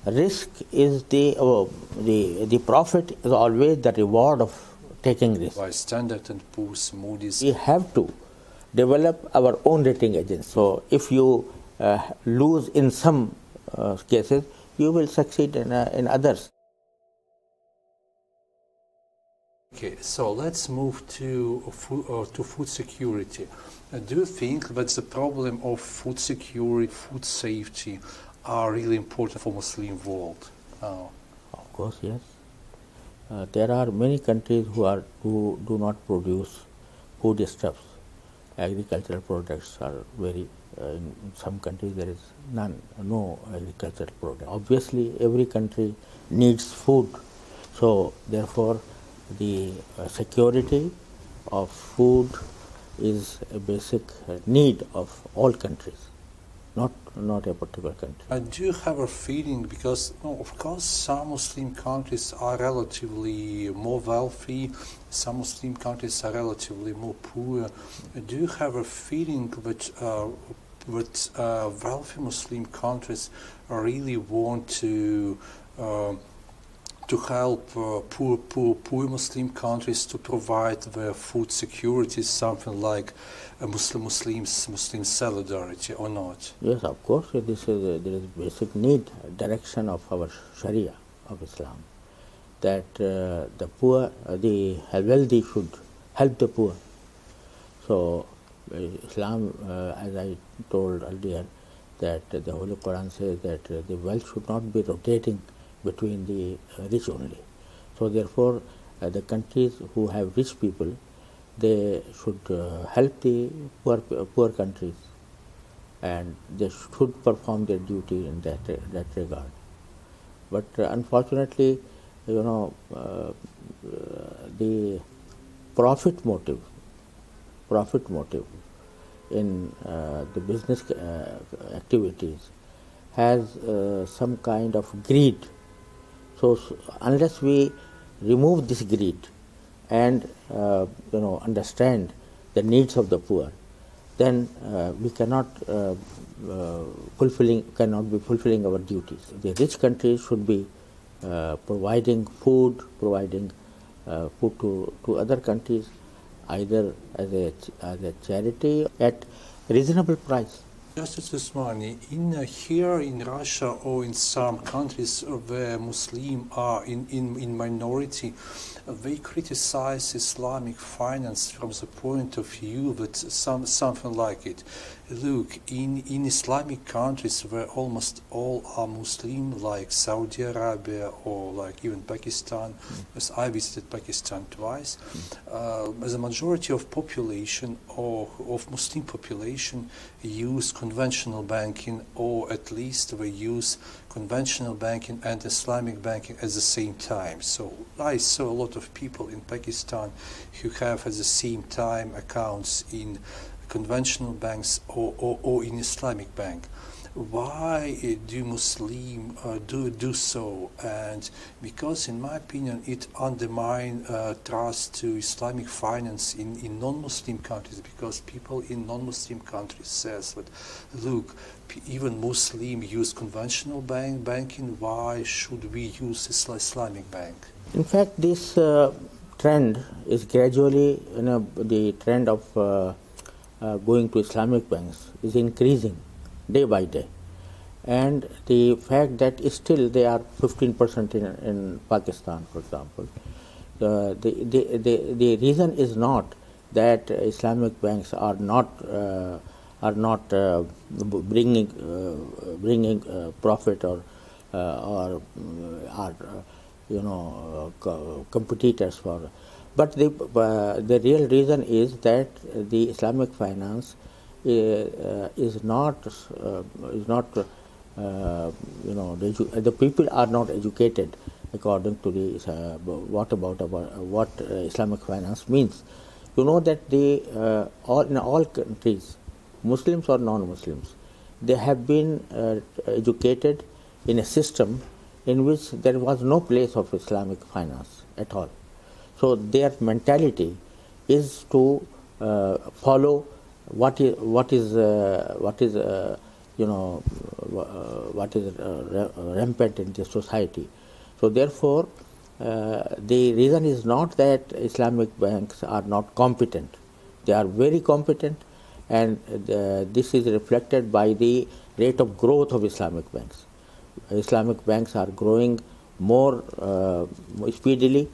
risk is the profit is always the reward of taking risk. By Standard and Poor's, Moody's. We have to develop our own rating agency. So if you lose in some cases, you will succeed in others. Okay, so let's move to food security. Do you think that the problem of food security, food safety are really important for Muslim world now? Of course, yes. There are many countries who do not produce foodstuffs. Agricultural products are very, in some countries there is no agricultural product. Obviously, every country needs food. So, therefore, the security of food is a basic need of all countries, not a particular country. Do you have a feeling, because of course some Muslim countries are relatively more wealthy, some Muslim countries are relatively more poor. Do you have a feeling that wealthy Muslim countries really want to help poor Muslim countries to provide their food security, something like Muslim solidarity, or not? Yes, of course. There is basic need, direction of our Sharia of Islam, that the poor, the wealthy should help the poor. So Islam, as I told earlier, that the Holy Quran says that the wealth should not be rotating between the rich only. So therefore, the countries who have rich people, they should help the poor countries, and they should perform their duty in that regard. But unfortunately, the profit motive in the business activities has some kind of greed. So unless we remove this greed and understand the needs of the poor, then we cannot be fulfilling our duties. The rich countries should be providing food to other countries, either as a charity at reasonable price. Justice Usmani, here in Russia or in some countries where Muslims are in minority, they criticize Islamic finance from the point of view that something like it. Look, in Islamic countries where almost all are Muslim, like Saudi Arabia or like even Pakistan, as I visited Pakistan twice, the majority of population or of Muslim population use conventional banking, or at least they use conventional banking and Islamic banking at the same time. So I saw a lot of people in Pakistan who have at the same time accounts in conventional banks or in Islamic bank. Why do Muslims do so? And because in my opinion it undermines trust to Islamic finance in non-Muslim countries, because people in non-Muslim countries says that, look, even Muslims use conventional banking, why should we use Islamic bank? In fact, this trend is gradually, the trend of going to Islamic banks is increasing day by day, and the fact that still they are 15% in Pakistan, for example, the reason is not that Islamic banks are not bringing profit or are competitors for. But the real reason is that the Islamic finance is not the people are not educated according to what Islamic finance means. You know that in all countries, Muslims or non-Muslims, they have been educated in a system in which there was no place of Islamic finance at all. So their mentality is to follow what is what is rampant in the society. So therefore, the reason is not that Islamic banks are not competent. They are very competent, and this is reflected by the rate of growth of Islamic banks. Islamic banks are growing more speedily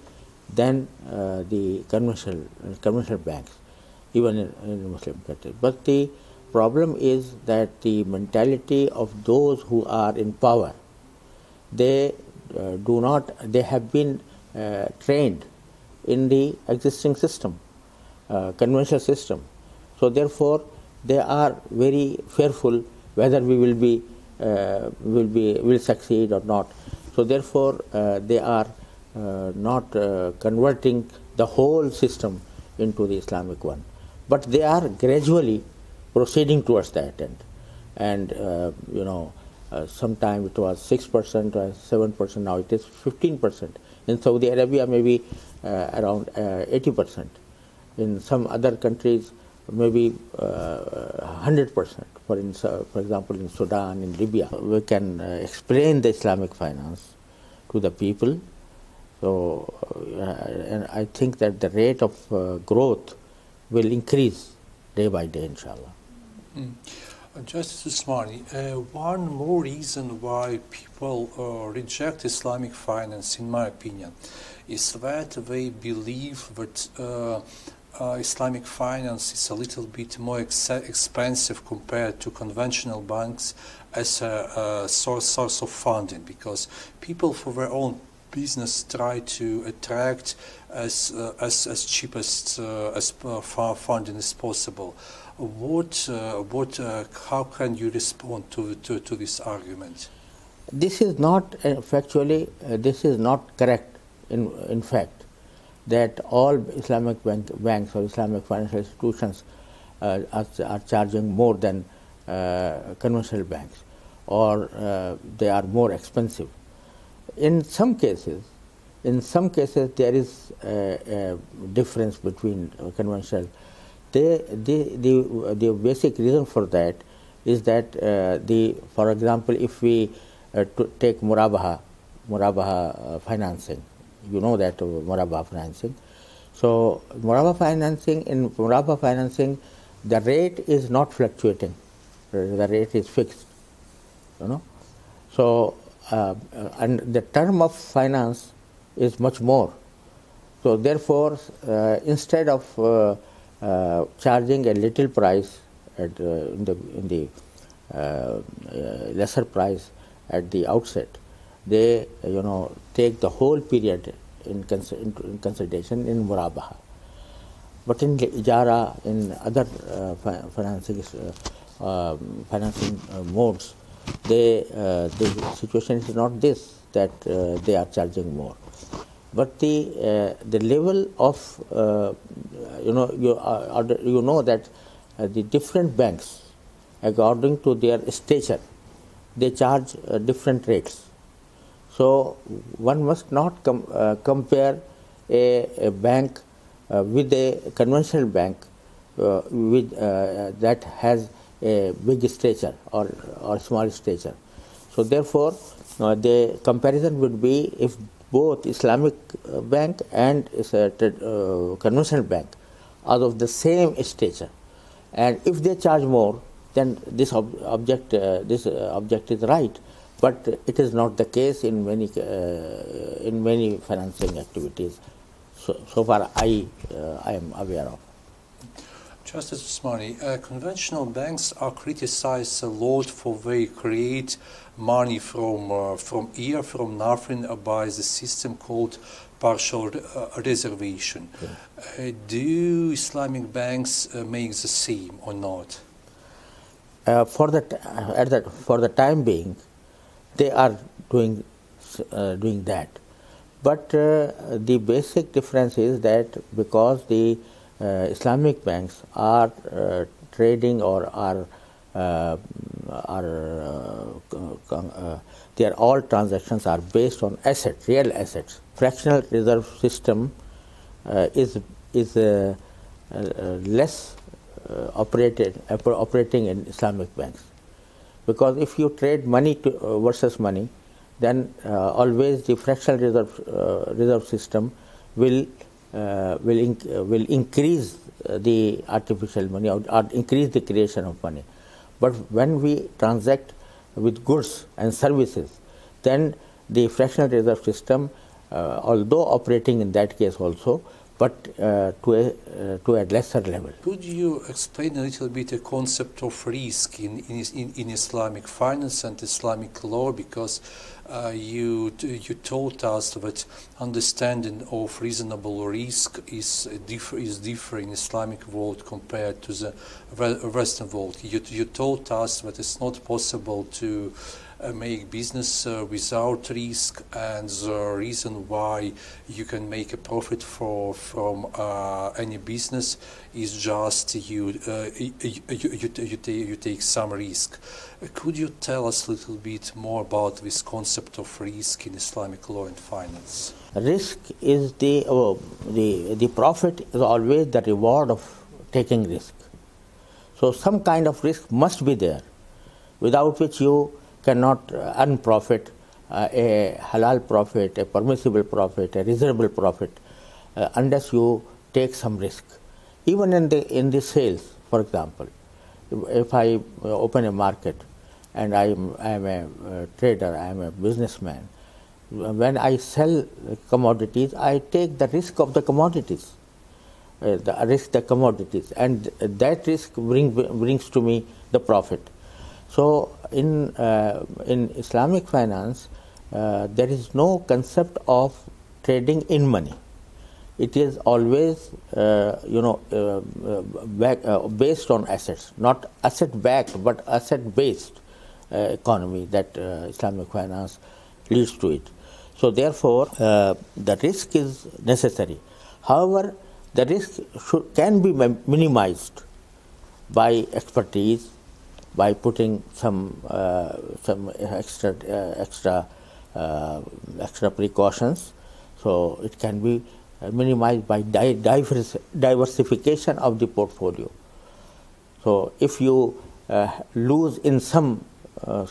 than the conventional banks, even in Muslim countries. But the problem is that the mentality of those who are in power, they have been trained in the existing system, conventional system. So therefore, they are very fearful whether we will succeed or not. So therefore, they are not converting the whole system into the Islamic one, but they are gradually proceeding towards that end. And sometime it was 6% or 7%. Now it is 15%. In Saudi Arabia, maybe around 80%. In some other countries, maybe 100%. For example, in Sudan, in Libya, we can explain the Islamic finance to the people. So, and I think that the rate of growth will increase day by day, inshallah. Justice Usmani, one more reason why people reject Islamic finance, in my opinion, is that they believe that Islamic finance is a little bit more expensive compared to conventional banks as a source of funding, because people for their own business try to attract as cheapest funding as possible. How can you respond to this argument? This is not factually. This is not correct. In fact, that all Islamic banks or Islamic financial institutions are charging more than conventional banks, or they are more expensive. In some cases, there is a difference between conventional. The basic reason for that is that for example, if we take murabaha financing, you know that murabaha financing. So murabaha financing, the rate is not fluctuating. The rate is fixed. So and the term of finance is much more. So therefore, instead of charging a little price in the lesser price at the outset, they take the whole period in consideration in murabaha. But in ijara, in other financing modes, the situation is not this, that they are charging more. But the level of you know that the different banks, according to their stature, they charge different rates. So one must not compare a bank with a conventional bank that has a big stature or small stature. So therefore, the comparison would be if both Islamic bank and conventional bank are of the same stature, and if they charge more, then this object is right. But it is not the case in many financing activities. So far, I am aware of. Justice Usmani, conventional banks are criticized a lot for they create money from nothing by the system called partial reservation. Okay. Do Islamic banks make the same or not? For the time being, they are doing that. But the basic difference is that because the Islamic banks are trading or their all transactions are based on real assets. Fractional reserve system is less operating in Islamic banks. because if you trade money versus money, then always the fractional reserve system will increase the artificial money or increase the creation of money. But when we transact with goods and services, then the fractional reserve system, although operating in that case also, but to a lesser level. Could you explain a little bit the concept of risk in Islamic finance and Islamic law? Because you told us that understanding of reasonable risk is different in Islamic world compared to the Western world. You told us that it's not possible to make business without risk, and the reason why you can make a profit from any business is just you take some risk. Could you tell us a little bit more about this concept of risk in Islamic law and finance? Risk is the profit is always the reward of taking risk. So some kind of risk must be there, without which you cannot earn profit, a halal profit, a permissible profit, a reasonable profit, unless you take some risk. Even in the sales, for example, if I open a market and I am a trader, I am a businessman, when I sell commodities, I take the risk of the commodities, and that risk brings to me the profit. So in Islamic finance, there is no concept of trading in money. It is always based on assets, not asset-backed, but asset-based economy that Islamic finance leads to it. So therefore, the risk is necessary. However, the risk can be minimized by expertise, by putting some extra precautions. So it can be minimized by diversification of the portfolio. So if you lose in some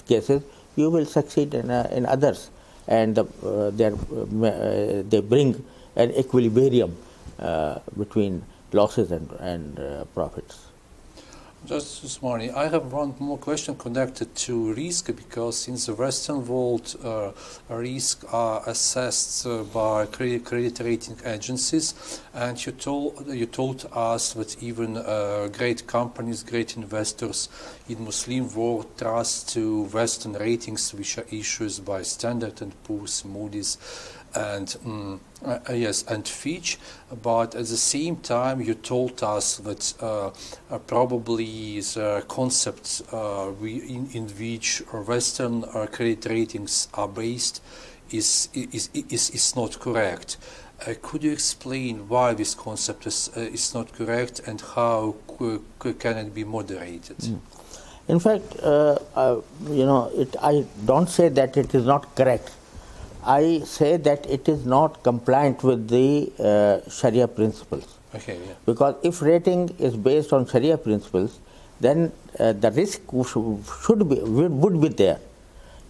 cases, you will succeed in others, and they bring an equilibrium between losses and profits. Just Usmani, I have one more question connected to risk, because in the Western world, risks are assessed by credit rating agencies, and you told us that even great companies, great investors in Muslim world trust to Western ratings, which are issued by Standard & Poor's, Moody's, and and Fitch. But at the same time, you told us that probably the concepts in which Western credit ratings are based is not correct. Could you explain why this concept is not correct, and how can it be moderated? In fact, I don't say that it is not correct. I say that it is not compliant with the Sharia principles. Okay, yeah. Because if rating is based on Sharia principles, then the risk would be there,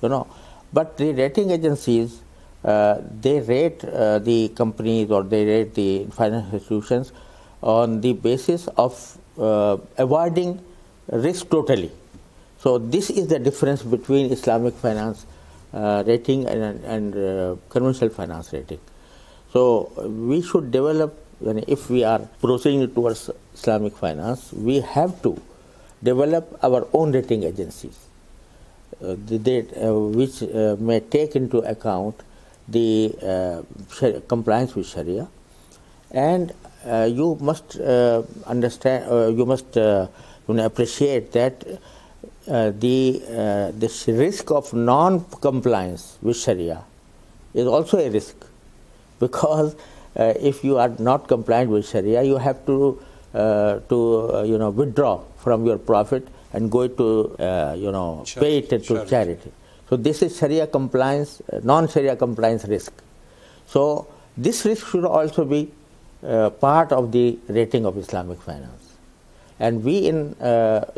But the rating agencies, they rate the companies, or they rate the financial institutions on the basis of avoiding risk totally. So this is the difference between Islamic finance rating and conventional finance rating. So we should develop, if we are proceeding towards Islamic finance, we have to develop our own rating agencies, which may take into account the compliance with Sharia. And you must understand, you must appreciate that the risk of non-compliance with Sharia is also a risk, because if you are not compliant with Sharia, you have to withdraw from your profit and go to pay it to charity. So this is Sharia compliance, non-Sharia compliance risk. So this risk should also be part of the rating of Islamic finance. And we that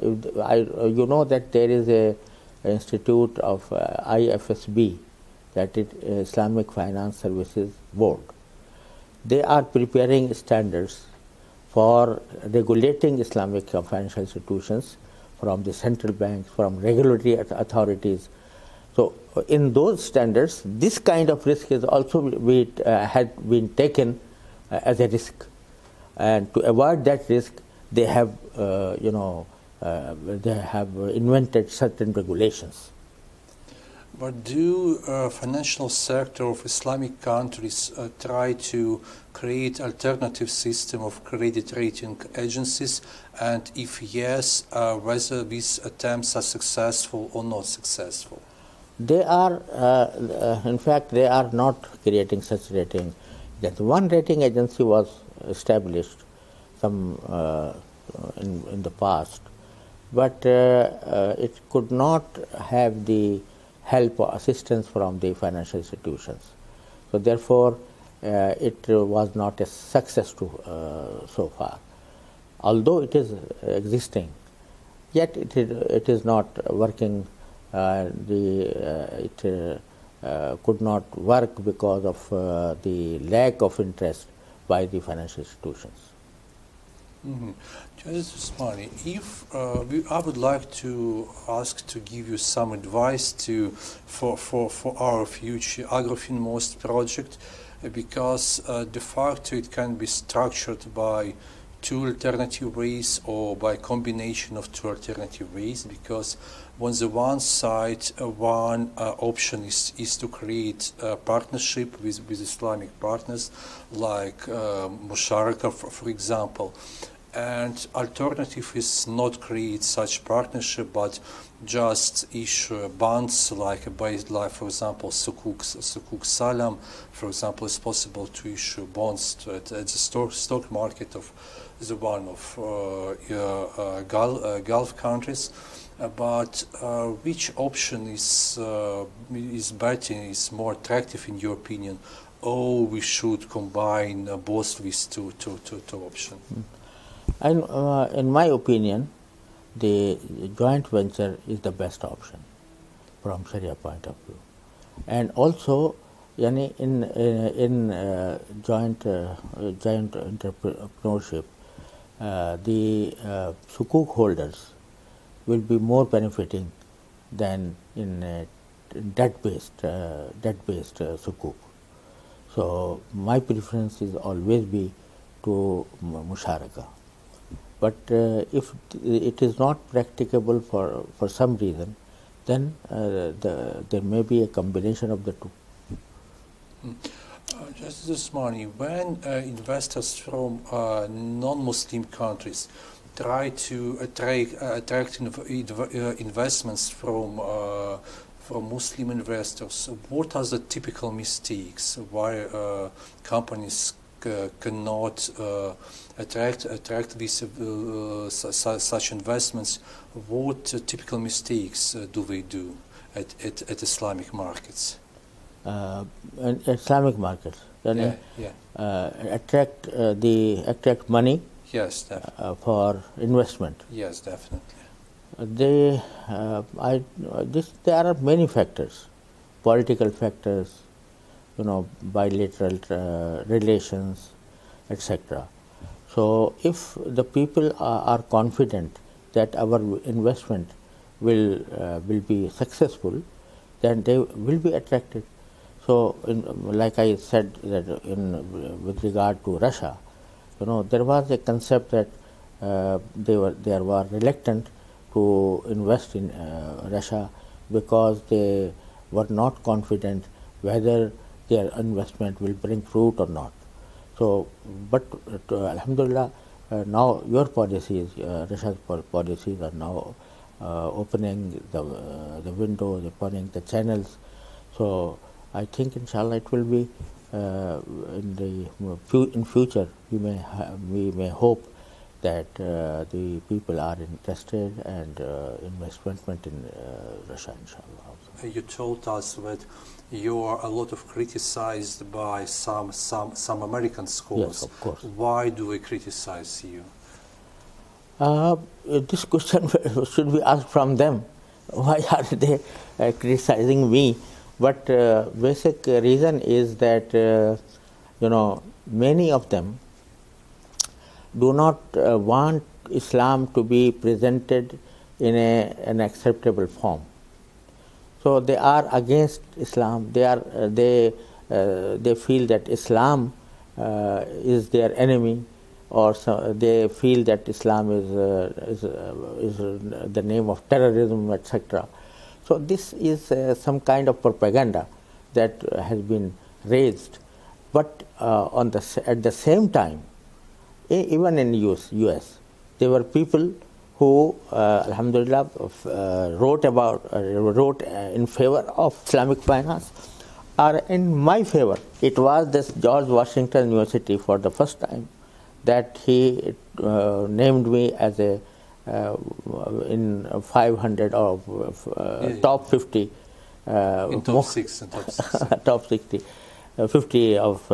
there is institute of IFSB, that is Islamic Finance Services Board. They are preparing standards for regulating Islamic financial institutions from the central banks, from regulatory authorities. So in those standards, this kind of risk is also had been taken as a risk. And to avoid that risk, they have, they have invented certain regulations. But do financial sector of Islamic countries try to create alternative system of credit rating agencies? And if yes, whether these attempts are successful or not successful? They are, in fact, they are not creating such rating. That one rating agency was established some in the past, but it could not have the help or assistance from the financial institutions. So therefore, it was not a success so far. Although it is existing, yet it is not working. It could not work because of the lack of interest by the financial institutions. Justice Usmani, if I would like to ask to give you some advice for our future Agrofimost project, because de facto it can be structured by two alternative ways or by combination of two alternative ways, because on the one side, one option is to create a partnership with Islamic partners like Musharaka, for example. And alternative is not create such partnership, but just issue bonds like for example, sukuk salam. For example, it's possible to issue bonds at the stock market of the one of Gulf countries. But which option is better, is more attractive in your opinion? Or we should combine both these two options? And in my opinion, the joint venture is the best option from Sharia point of view. And also, in joint entrepreneurship, the sukuk holders will be more benefiting than in debt-based sukuk. So my preference is always be to musharaka. But if it is not practicable for some reason, then there may be a combination of the two. Justice Usmani, when investors from non-Muslim countries try to attract investments from Muslim investors, what are the typical mistakes why companies cannot attract these such investments? What typical mistakes do they do at Islamic markets? Islamic markets, attract money. Yes, definitely. For investment. Yes, definitely. There are many factors, political factors, bilateral relations, etc. So if the people are confident that our investment will be successful, then they will be attracted. So, like I said, that with regard to Russia, there was a concept that they were reluctant to invest in Russia because they were not confident whether their investment will bring fruit or not. So, but alhamdulillah, now your policies, Russia's policies are now opening the windows, opening the channels. So I think inshallah it will be in future we may hope that the people are interested and investment in Russia, inshallah. You told us that you are a lot of criticized by some American scholars. Yes, of course. Why do we criticize you? This question should be asked from them. why are they criticizing me? But basic reason is that many of them do not want Islam to be presented in an acceptable form. So they are against Islam. They feel that Islam is their enemy, or they feel that Islam is the name of terrorism, etc. So this is some kind of propaganda that has been raised. But at the same time, even in US, there were people who, alhamdulillah, wrote in favor of Islamic finance, are in my favor. It was this George Washington University for the first time that he named me as a in 500 of top 50 in top 6 and top 6 top 60 50 of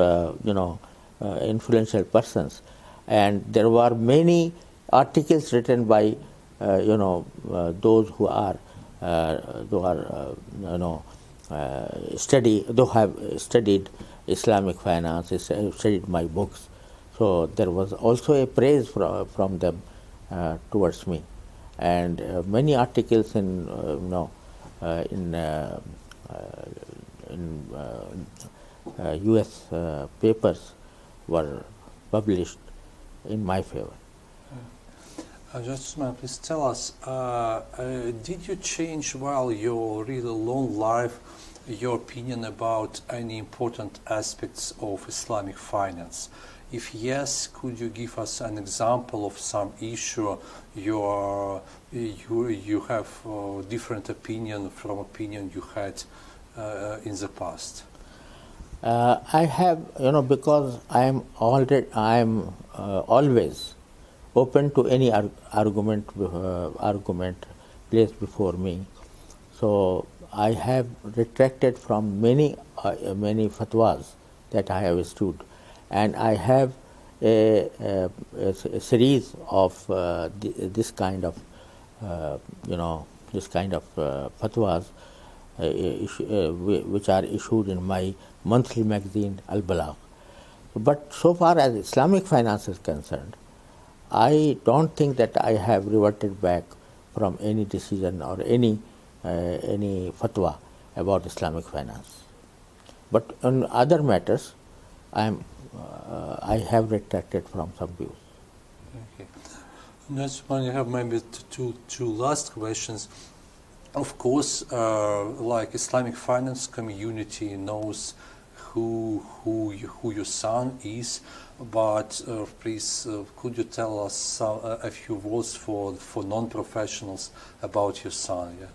influential persons, and there were many articles written by those who have studied Islamic finance, studied my books. So there was also a praise from them towards me, and many articles in US papers were published in my favor. Just please tell us, did you change while your really long life your opinion about any important aspects of Islamic finance? If yes, could you give us an example of some issue you have different opinion from opinion you had in the past? I have, because I am always open to any argument placed before me. So I have retracted from many fatwas that I have issued, and I have a series of this kind of fatwas which are issued in my monthly magazine Al Balagh. But so far as Islamic finance is concerned, I don't think that I have reverted back from any decision or any fatwa about Islamic finance. But on other matters, I have retracted from some views. Okay. Next one, you have maybe two last questions. Of course, like Islamic finance community knows who your son is, but please could you tell us a few words for non-professionals about your son? Yeah.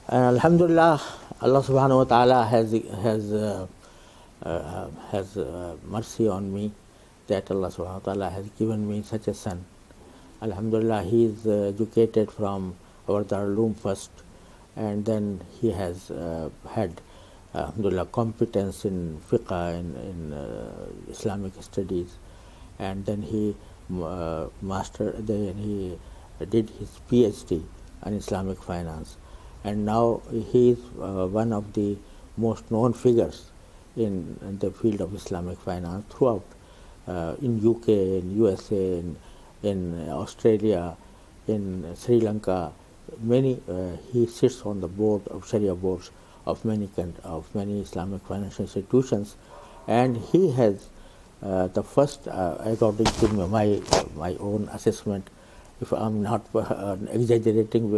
Alhamdulillah, Allah subhanahu wa ta'ala has mercy on me, that Allah subhanahu wa ta'ala has given me such a son. Alhamdulillah, he is educated from our Darul first, and then he has had alhamdulillah competence in fiqh, in Islamic studies, and then he did his PhD in Islamic finance, and now he is one of the most known figures in the field of Islamic finance throughout, in UK, in USA, in Australia, in Sri Lanka. He sits on the board of Sharia boards of many Islamic financial institutions, and he has the first, according to my own assessment, if I'm not exaggerating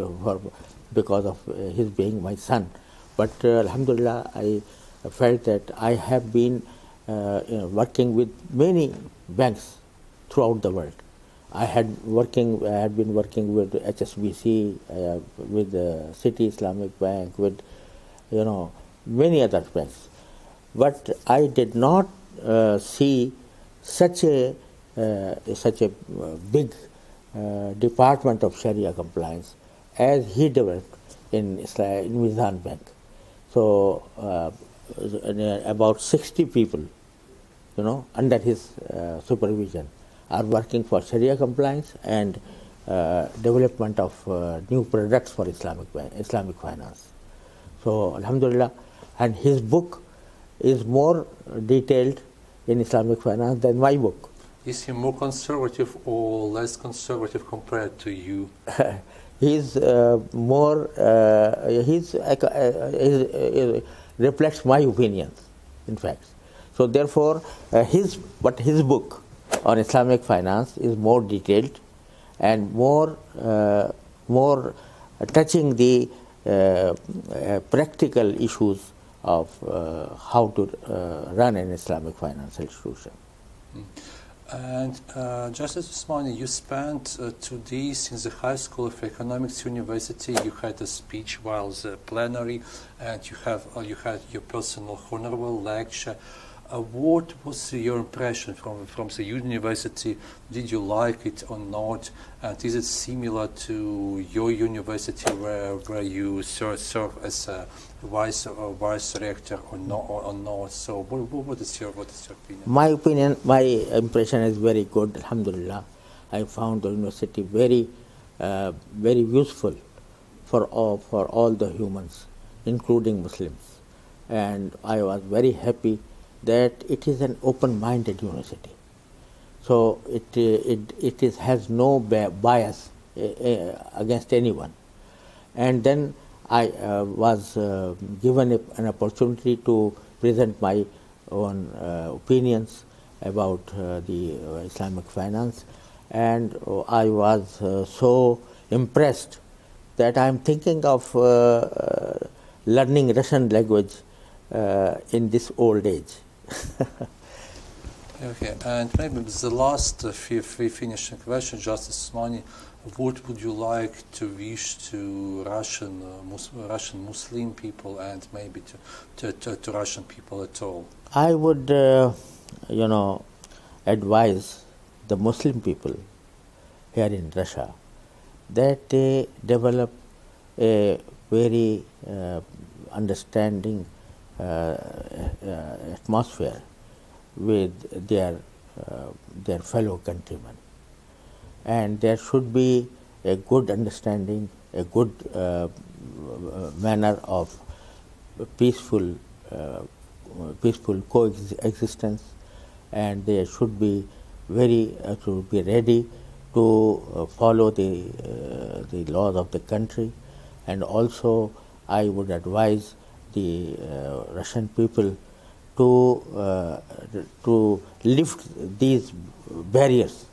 because of his being my son, but alhamdulillah, I felt that I have been working with many banks throughout the world. I had been working with HSBC, with City Islamic Bank, with many other banks, but I did not see such a big department of Sharia compliance as he developed in Mizan Bank. So about 60 people, under his supervision, are working for Sharia compliance, and development of new products for Islamic finance. So Alhamdulillah, and his book is more detailed in Islamic finance than my book. Is he more conservative or less conservative compared to you? He's more, reflects my opinions, in fact. So therefore, his book on Islamic finance is more detailed and more touching the practical issues of how to run an Islamic financial institution. And Justice Usmani, you spent 2 days in the High School of Economics University. You had a speech while the plenary, and you had your personal honorable lecture. What was your impression from the university? Did you like it or not? And is it similar to your university where you serve as a vice rector or not? So what is your opinion? My impression is very good. Alhamdulillah, I found the university very useful for all the humans, including Muslims, and I was very happy that it is an open-minded university. So it has no bias against anyone. And then I was given an opportunity to present my own opinions about the Islamic finance, and I was so impressed that I am thinking of learning Russian language in this old age. Okay, and maybe the last finishing question, Justice Usmani, what would you like to wish to Russian Muslim people and maybe to Russian people at all? I would, advise the Muslim people here in Russia that they develop a very understanding atmosphere with their fellow countrymen, and there should be a good understanding, a good manner of peaceful coexistence, and they should be ready to follow the laws of the country. And also I would advise the Russian people to lift these barriers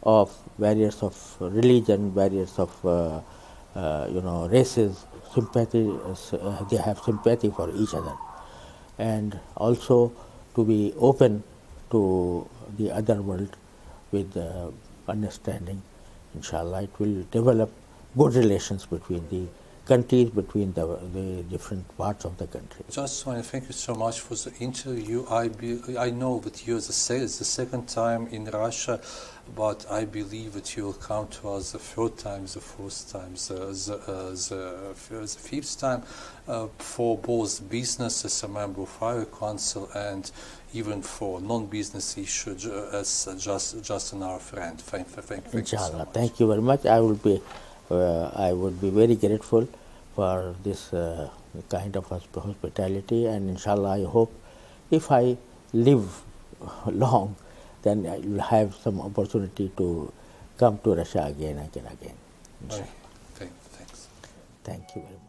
of religion, barriers of races, sympathy. They have sympathy for each other, and also to be open to the other world with understanding. Inshallah, it will develop good relations between the countries, between the different parts of the country. Just want to thank you so much for the interview. I know that you're the second time in Russia, but I believe that you will come to us the third time, the fourth time, the fifth time, for both business as a member of our council and even for non-business issues as just an our friend. Thank you Inshallah, so much. Thank you very much. I would be very grateful for this kind of hospitality, and inshallah I hope if I live long, then I will have some opportunity to come to Russia again and again. Okay. Thanks. Thank you very much.